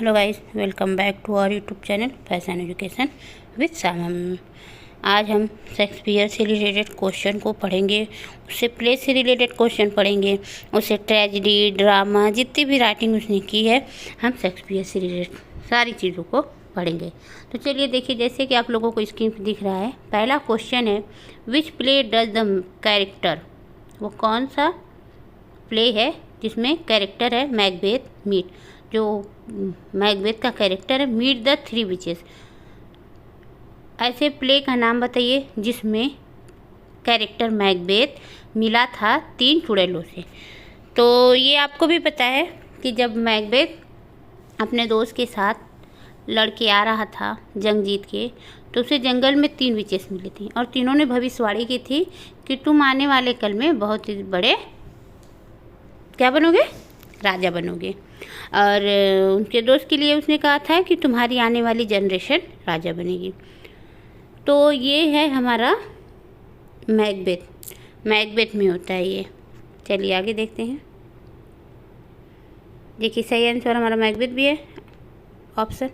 Hello guys, welcome back to our YouTube channel fashion education with सामम। आज हम Shakespeare से रिलेटेड क्वेश्चन को पढ़ेंगे, उससे प्ले से रिलेटेड क्वेश्चन पढ़ेंगे, उससे ट्रेजिडी, ड्रामा, जितनी भी राइटिंग उसने की है हम शेक्सपियर से रिलेटेड सारी चीज़ों को पढ़ेंगे। तो चलिए देखिए, जैसे कि आप लोगों को स्क्रीन पर दिख रहा है, पहला क्वेश्चन है which play does the character, वो कौन सा प्ले है जिसमें कैरेक्टर है मैकबेथ मीट, जो मैकबेथ का कैरेक्टर है मीट द थ्री विचेस। ऐसे प्ले का नाम बताइए जिसमें कैरेक्टर मैकबेथ मिला था 3 चुड़ैलों से। तो ये आपको भी पता है कि जब मैकबेथ अपने दोस्त के साथ लड़के आ रहा था जंग जीत के, तो उसे जंगल में 3 विचेस मिली थी और तीनों ने भविष्यवाणी की थी कि तुम आने वाले कल में बहुत ही बड़े क्या बनोगे, राजा बनोगे। और उनके दोस्त के लिए उसने कहा था कि तुम्हारी आने वाली जनरेशन राजा बनेगी। तो ये है हमारा मैकबेथ में होता है ये। चलिए आगे देखते हैं। देखिए सही आंसर हमारा मैकबेथ भी है ऑप्शन।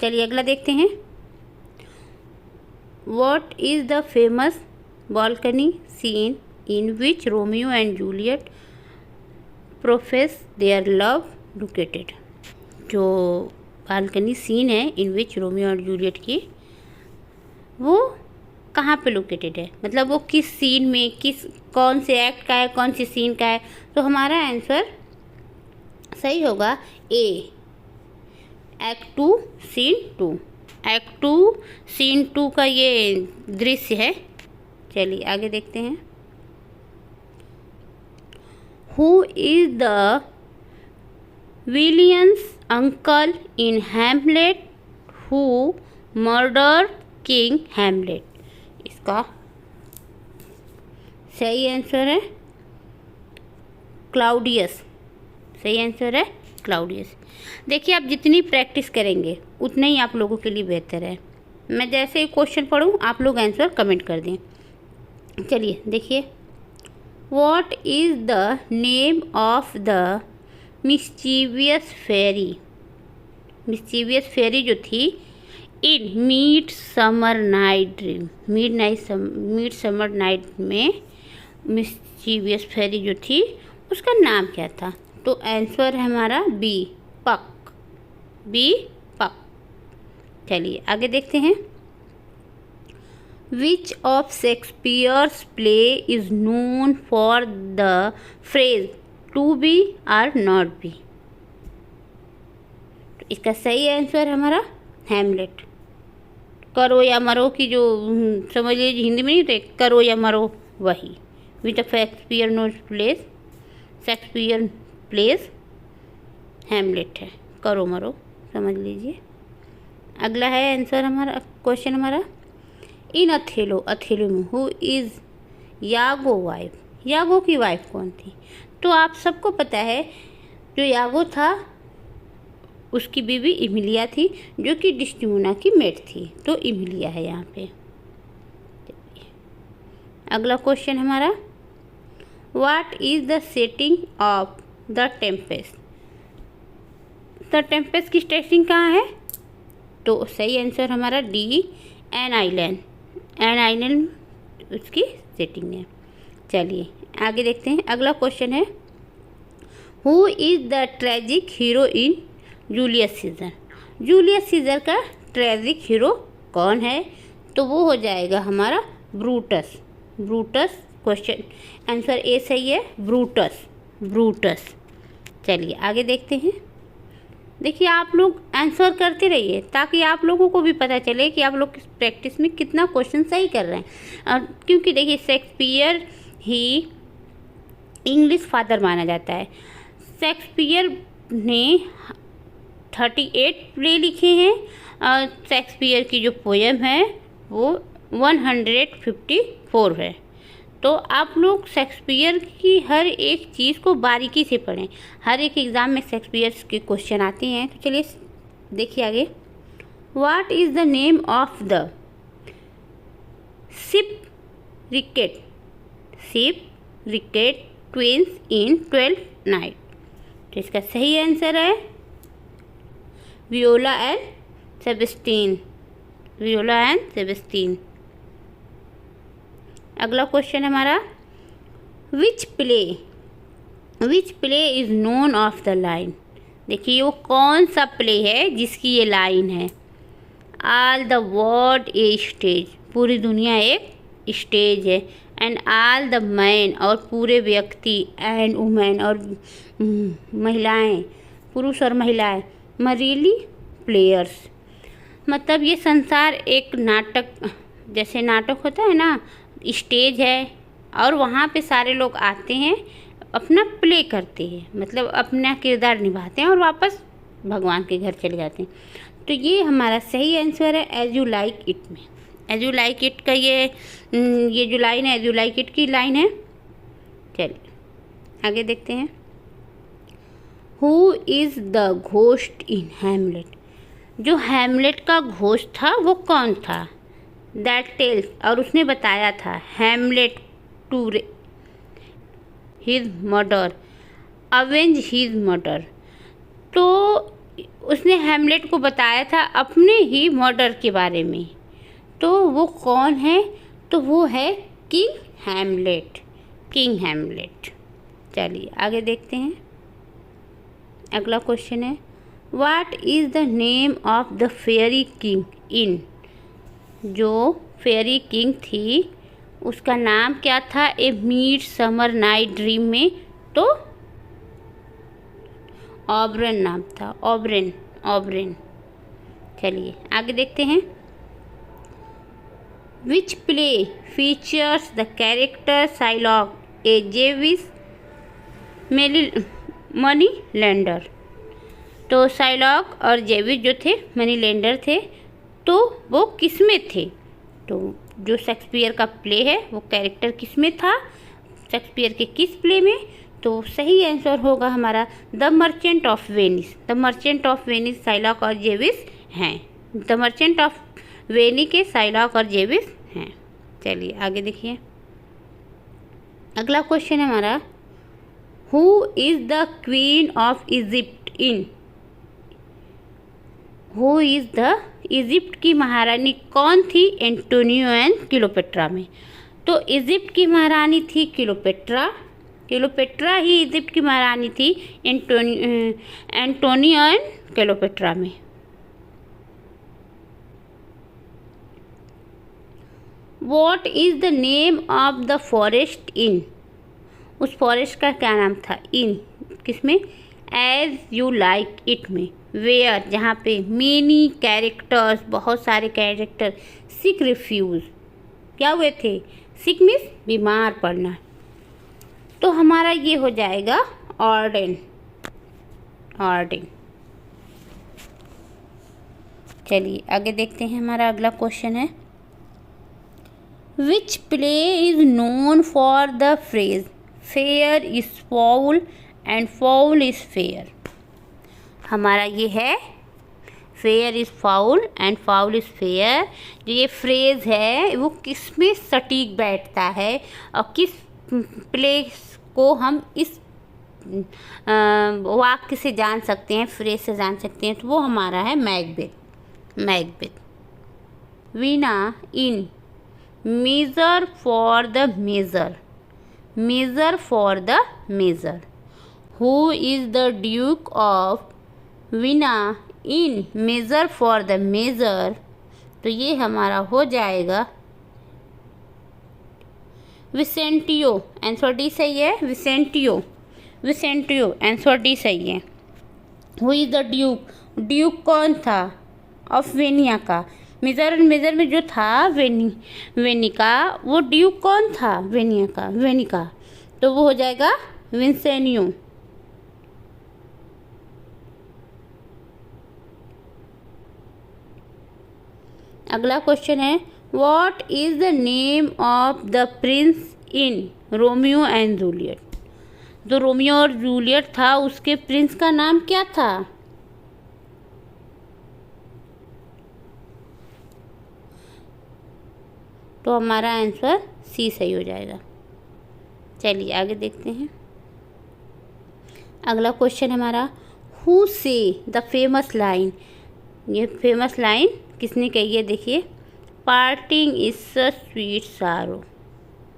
चलिए अगला देखते हैं। What is the famous balcony scene in which Romeo and Juliet profess their love located. जो बालकनी सीन है इन विच रोमियो और जूलियट की, वो कहाँ पे लोकेटेड है, मतलब वो किस सीन में, कौन से एक्ट का है, कौन सी सीन का है। तो हमारा आंसर सही होगा ए, एक्ट 2 सीन 2। एक्ट 2 सीन 2 का ये दृश्य है। चलिए आगे देखते हैं। Who is the Williams uncle in Hamlet who murder king Hamlet. इसका सही आंसर है क्लाउडियस। सही आंसर है क्लाउडियस। देखिए, आप जितनी प्रैक्टिस करेंगे उतना ही आप लोगों के लिए बेहतर है। मैं जैसे ही क्वेश्चन पढ़ूँ आप लोग आंसर कमेंट कर दें। चलिए देखिए। What is the name of the mischievous fairy. Mischievous fairy जो थी in midsummer night dream, midsummer night में मिस्चीवियस फेरी जो थी उसका नाम क्या था। तो आंसर है हमारा बी, पक। बी, पक। चलिए आगे देखते हैं। Which of Shakespeare's play is known for the phrase to be or not be. तो इसका सही आंसर हमारा हैमलेट। करो या मरो की जो समझ लीजिए हिंदी में नहीं होते, करो या मरो, वही। Which of Shakespeare place Hamlet है, करो मरो समझ लीजिए। अगला है आंसर हमारा, क्वेश्चन हमारा। इन अथेलो में हु इज़ यागो वाइफ। यागो की वाइफ कौन थी। तो आप सबको पता है जो यागो था उसकी बीवी इमिलिया थी, जो कि डिस्टिमुना की मेट थी। तो इमिलिया है यहाँ पे। अगला क्वेश्चन हमारा। What is the setting of the Tempest. The Tempest की सेटिंग कहाँ है। तो सही आंसर हमारा D, an island. An island उसकी सेटिंग है। चलिए आगे देखते हैं। अगला क्वेश्चन है। Who is the tragic hero in Julius scissor. Julius Caesar का ट्रेजिक हीरो कौन है। तो वो हो जाएगा हमारा Brutus. Brutus question answer A सही है, ब्रूटस। चलिए आगे देखते हैं। देखिए, आप लोग आंसर करते रहिए ताकि आप लोगों को भी पता चले कि आप लोग प्रैक्टिस में कितना क्वेश्चन सही कर रहे हैं। क्योंकि देखिए, शेक्सपियर ही इंग्लिश फादर माना जाता है। शेक्सपियर ने 38 प्ले लिखे हैं और शेक्सपियर की जो पोएम है वो 154 है। तो आप लोग शेक्सपियर की हर एक चीज़ को बारीकी से पढ़ें। हर एक एग्ज़ाम में शेक्सपियर के क्वेश्चन आते हैं। तो चलिए देखिए आगे। What is the name of the ship रिकेट twins in 12 night. तो इसका सही आंसर है Viola and Sebastian, Viola and Sebastian. अगला क्वेश्चन हमारा, विच play is known of the line. देखिए वो कौन सा प्ले है जिसकी ये लाइन है। All the world a stage, पूरी दुनिया एक स्टेज है। एंड ऑल द मैन, और पूरे व्यक्ति, एंड वुमेन, और महिलाएं, पुरुष और महिलाएं, मरीली प्लेयर्स। मतलब ये संसार एक नाटक, जैसे नाटक होता है ना, स्टेज है और वहाँ पे सारे लोग आते हैं, अपना प्ले करते हैं, मतलब अपना किरदार निभाते हैं और वापस भगवान के घर चले जाते हैं। तो ये हमारा सही आंसर है एज यू लाइक इट में। एज यू लाइक इट का ये जो लाइन है, एज यू लाइक इट की लाइन है। चलिए आगे देखते हैं। Who is the ghost in Hamlet. जो हैमलेट का घोस्ट था वो कौन था। दैट टेल्स, और उसने बताया था Hamlet to his murder, avenge his murder. तो उसने हैमलेट को बताया था अपने ही मर्डर के बारे में। तो वो कौन है, तो वो है किंग हैमलेट, किंग हैमलेट। चलिए आगे देखते हैं। अगला क्वेश्चन है, what is the name of the fairy king in. जो फेयरी किंग थी उसका नाम क्या था ए मिड समर नाइट ड्रीम में। तो ऑबरन नाम था, ऑबरन, ऑबरन। चलिए आगे देखते हैं। Which play features the character Psylocke A Jewish money lender. तो साइलॉक और जेविस जो थे मनी लैंडर थे, तो वो किस में थे। तो जो शेक्सपियर का प्ले है वो कैरेक्टर किस में था, शेक्सपियर के किस प्ले में। तो सही आंसर होगा हमारा the merchant of Venice. The merchant of Venice Psylocke और जेविस हैं। द मर्चेंट ऑफ वेनिस के साइलॉक और जेविस हैं। चलिए आगे देखिए। अगला क्वेश्चन है हमारा, who is the queen of Egypt in. Who is the, Egypt की महारानी कौन थी एंटोनियो एंड क्लियोपेट्रा में। तो इजिप्ट की महारानी थी क्लियोपेट्रा, क्लियोपेट्रा ही इजिप्ट की महारानी थी एंटोनियो एंड क्लियोपेट्रा में। What is the name of the forest in। उस फॉरेस्ट का क्या नाम था, इन किसमें, एज यू लाइक इट में। वेयर, जहाँ पे मेनी कैरेक्टर्स, बहुत सारे कैरेक्टर, सिक रिफ्यूज, क्या हुए थे, सिक मीन्स बीमार पड़ना। तो हमारा ये हो जाएगा ऑर्डन, ऑर्डन। चलिए आगे देखते हैं। हमारा अगला क्वेश्चन है, which play is known for the phrase fair is foul and foul is fair. हमारा ये है fair is foul and foul is fair. जो ये फ्रेज़ है वो किस में सटीक बैठता है और किस प्लेस को हम इस वाक्य से जान सकते हैं, फ्रेज से जान सकते हैं। तो वो हमारा है Macbeth, Macbeth. Vienna in measure for the measure, measure for the measure. Who is the duke of Vienna in measure for the measure. तो ये हमारा हो जाएगा विसेंटियो। आंसर डी सही है, विसेंटियो, विसेंटियो आंसर डी सही है। Who is the Duke, Duke कौन था ऑफ वेनिया का। मेजर, मेजर में जो था वेनी का, वो ड्यूक कौन था वेनिया का, वेनी का। तो वो हो जाएगा विंसेनियो। अगला क्वेश्चन है, what is the name of the Prince in Romeo and Juliet. जो रोमियो और जूलियट था उसके प्रिंस का नाम क्या था। तो हमारा आंसर सी सही हो जाएगा। चलिए आगे देखते हैं। अगला क्वेश्चन हमारा, हु से द फेमस लाइन, ये फेमस लाइन किसने कही है? देखिए, पार्टिंग इज सच स्वीट सारो,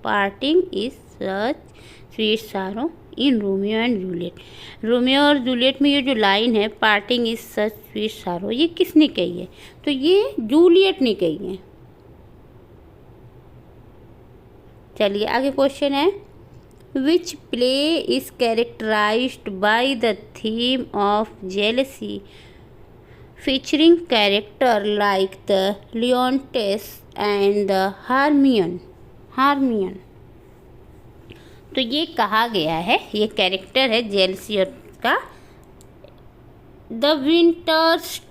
पार्टिंग इज सच स्वीट सारो इन रोमियो एंड जूलियट। रोमियो और जूलियट में ये जो लाइन है, पार्टिंग इज सच स्वीट सारो, ये किसने कही है? तो ये जूलियट ने कही है। चलिए आगे क्वेश्चन है, which play is characterized by the theme of jealousy featuring character like the Leontes and the Hermione। तो ये कहा गया है, ये कैरेक्टर है जेलसी का, द विंटर्स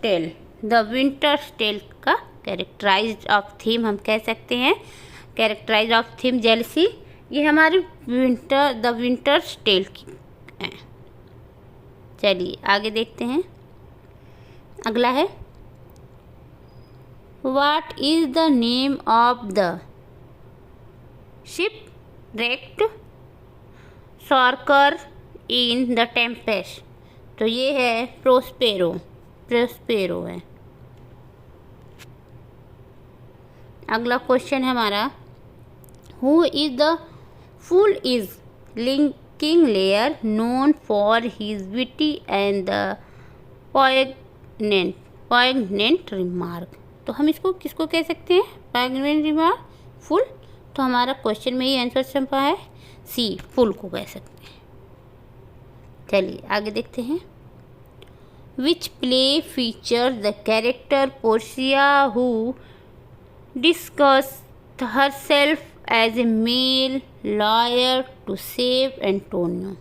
टेल का कैरेक्टराइज ऑफ थीम हम कह सकते हैं, कैरेक्टराइज ऑफ थीम जेलसी, ये हमारी द विंटर्स टेल की है। चलिए आगे देखते हैं, अगला है, what is the name of the ship wrecked sorcerer in the Tempest. तो ये है प्रोस्पेरो है। अगला क्वेश्चन है हमारा, who is the fool is linking Lear known for his witty and the poignant remark. तो हम इसको किसको कह सकते हैं? Poignant remark, fool. तो हमारा क्वेश्चन में ही आंसर छपा है सी, फुल को कह सकते हैं। चलिए आगे देखते हैं, which play feature the character Portia who disguise herself as a male lawyer to save Antonio।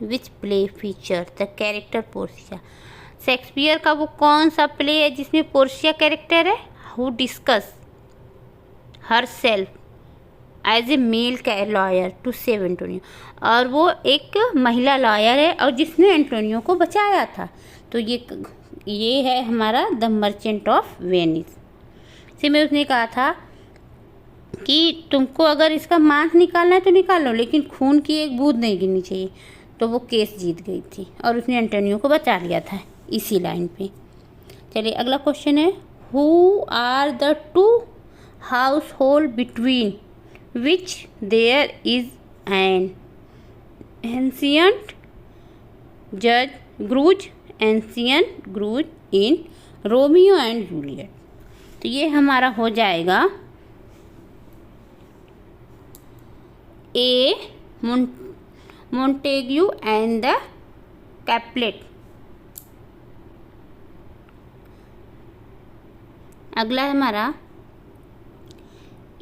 Which play feature the character Portia, Shakespeare का वो कौन सा प्ले है जिसमें पोर्शिया कैरेक्टर है? Who disguise herself as a male lawyer to save Antonio, और वो एक महिला लॉयर है और जिसने एंटोनियो को बचाया था। तो ये है हमारा द मर्चेंट ऑफ वेनिस। इसी में उसने कहा था कि तुमको अगर इसका मांस निकालना है तो निकाल लो, लेकिन खून की एक बूंद नहीं गिरनी चाहिए। तो वो केस जीत गई थी और उसने एंटोनियो को बचा लिया था इसी लाइन पे। चलिए अगला क्वेश्चन है, who are the two household between which there is an ancient grudge in Romeo and Juliet. तो ये हमारा हो जाएगा a Montague and the Capulet. अगला है हमारा,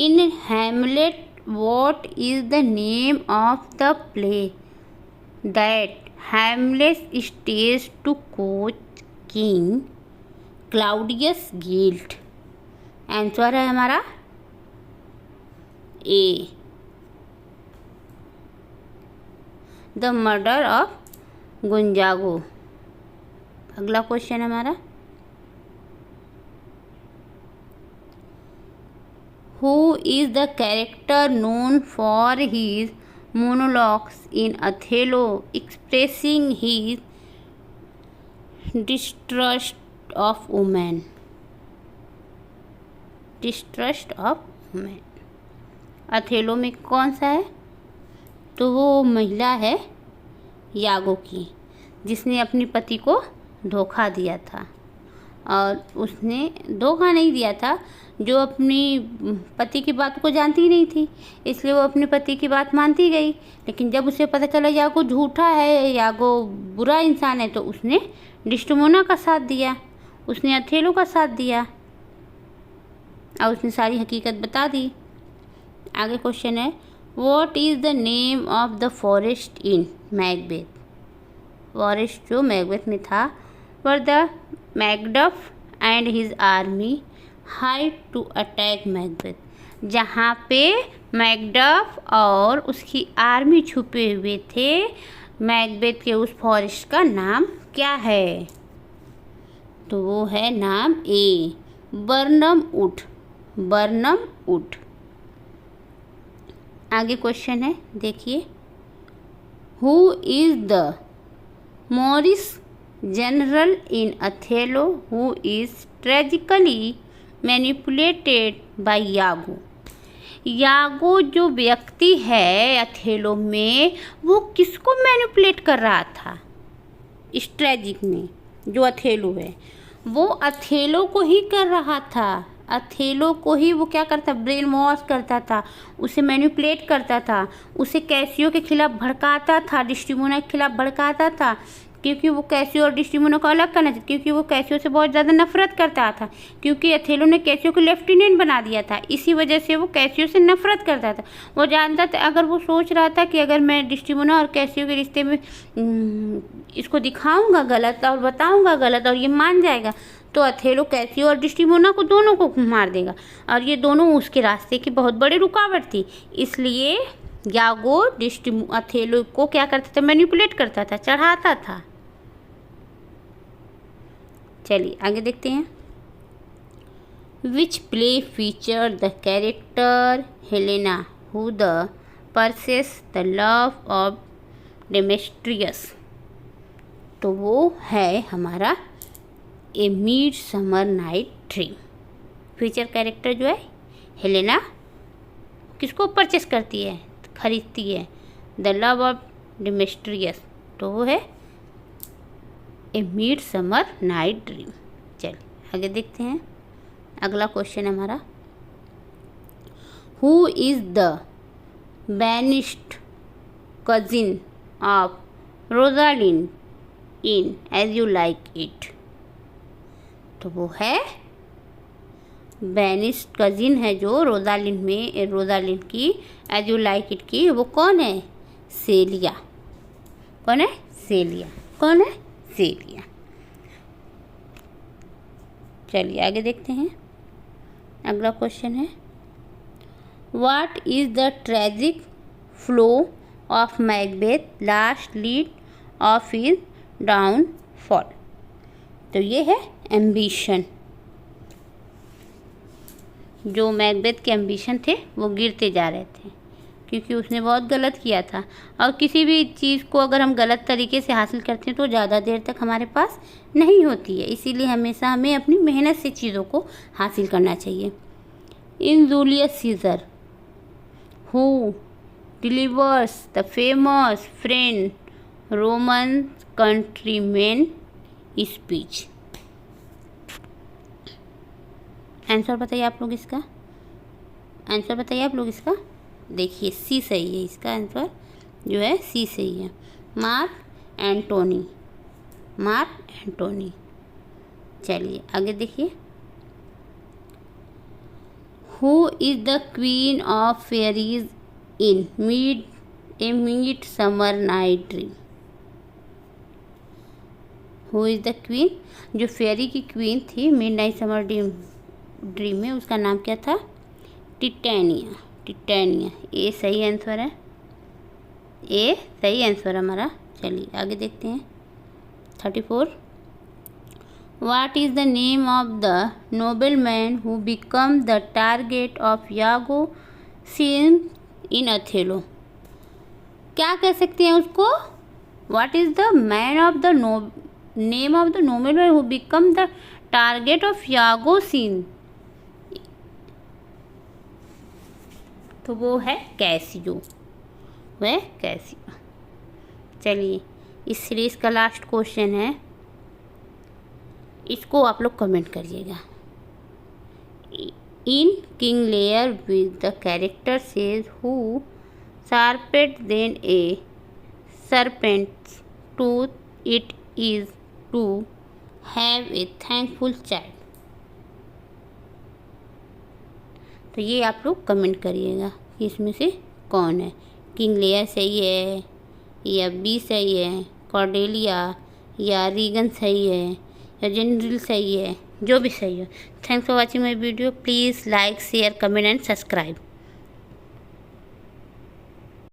in Hamlet what is the name of the play that Hamlet stage to coach king Claudius guilt. Answer है हमारा a, the murder of Gonzago. अगला क्वेश्चन हमारा, who is the character known for his monologues in Othello expressing his distrust of women. Othello में कौन सा है? तो वो महिला है यागो की, जिसने अपने पति को धोखा दिया था, और उसने धोखा नहीं दिया था, जो अपनी पति की बात को जानती नहीं थी, इसलिए वो अपने पति की बात मानती गई। लेकिन जब उसे पता चला यागो झूठा है, यागो बुरा इंसान है, तो उसने डिस्टमोना का साथ दिया, उसने अथेलो का साथ दिया और उसने सारी हकीकत बता दी। आगे क्वेश्चन है, what is the name of the forest in Macbeth. Forest जो मैकबेथ में था, where the Macduff and his army hide to attack Macbeth. जहाँ पे मैकडफ और उसकी आर्मी छुपे हुए थे, मैकबेथ के उस फॉरेस्ट का नाम क्या है? तो वो है नाम ए, बर्नम वुड। आगे क्वेश्चन है, देखिए, who is the Moorish general in Othello who is tragically manipulated by Iago. Iago जो व्यक्ति है अथेलो में, वो किसको मैनिपुलेट कर रहा था? इस ट्रेजिक में जो अथेलो है, वो अथेलो को ही कर रहा था। अथेलो को ही वो क्या करता, ब्रेन वॉश करता था, उसे मैनिपुलेट करता था, उसे कैसियो के खिलाफ भड़काता था, डिस्टिमोना के खिलाफ भड़काता था, क्योंकि वो कैसियो और डिस्टिमोना को अलग करना था, क्योंकि वो कैसियो से बहुत ज़्यादा नफरत करता था, क्योंकि अथेलो ने कैसियो को लेफ्टिनेंट बना दिया था। इसी वजह से वो कैसियो से नफरत करता था। वो जानता था, अगर वो सोच रहा था कि अगर मैं डिस्टिमोना और कैसियो के रिश्ते में इसको दिखाऊंगा गलत और बताऊंगा गलत और ये मान जाएगा, तो अथेलो कैसियो और डिस्टिमोना को दोनों को मार देगा, और ये दोनों उसके रास्ते की बहुत बड़ी रुकावट थी। इसलिए यागो अथेलो को क्या करता था, मैनिपुलेट करता था, चढ़ाता था। चलिए आगे देखते हैं। Which play feature the character Helena who the pursues the love of Demetrius. तो वो है हमारा a midsummer night dream. Feature character जो है हेलेना, किसको परचेस करती है, खरीदती है, द लव ऑफ डेमेस्ट्रियस, तो वो है ए मिडसमर नाइट ड्रीम। चलिए आगे देखते हैं। अगला क्वेश्चन हमारा, who is the banished cousin of Rosalind in as you like it. तो वो है बैनिश्ड कजिन है जो रोजालिंड में, रोजालिंड की एज यू लाइक इट की, वो कौन है? सेलिया। कौन है? सेलिया। कौन है? सेलिया। चलिए आगे देखते हैं। अगला क्वेश्चन है, what is the tragic flow of Macbeth last lead of his downfall. तो ये है एम्बिशन। जो मैकबेथ के एम्बिशन थे वो गिरते जा रहे थे, क्योंकि उसने बहुत गलत किया था। और किसी भी चीज़ को अगर हम गलत तरीके से हासिल करते हैं तो ज़्यादा देर तक हमारे पास नहीं होती है। इसीलिए हमेशा हमें अपनी मेहनत से चीज़ों को हासिल करना चाहिए। In Julius Caesar who delivers the famous friend Roman countryman speech. Answer बताइए आप लोग इसका, आंसर बताइए आप लोग इसका। देखिए सी सही है, इसका आंसर जो है सी सही है, मार्क एंटोनी। मार्क एंटोनी। चलिए आगे देखिए, who is the queen of fairies in midsummer night dream. Who is the queen, जो फेयरी की क्वीन थी मिडनाइट समर ड्रीम में, उसका नाम क्या था? टिटैनिया। टिटैनिया। ए सही आंसर है, ए सही आंसर हमारा। चलिए आगे देखते हैं। 34, what is the name of the nobleman who become the target of Iago scene in Othello. क्या कह सकते हैं उसको? What is the man of the name of the nobleman who become the target of Iago scene. तो वो है Casio, वह Casio. चलिए इस सीरीज का लास्ट क्वेश्चन है, इसको आप लोग कमेंट करिएगा। In King Lear with the character says who sharper then a serpent's tooth, it is to have a thankful child। तो ये आप लोग कमेंट करिएगा कि इसमें से कौन है, किंग लेयर सही है या बी सही है, कॉर्डेलिया या रीगन सही है या जनरल सही है, जो भी सही हो। Thanks for watching my video. Please like share comment and subscribe.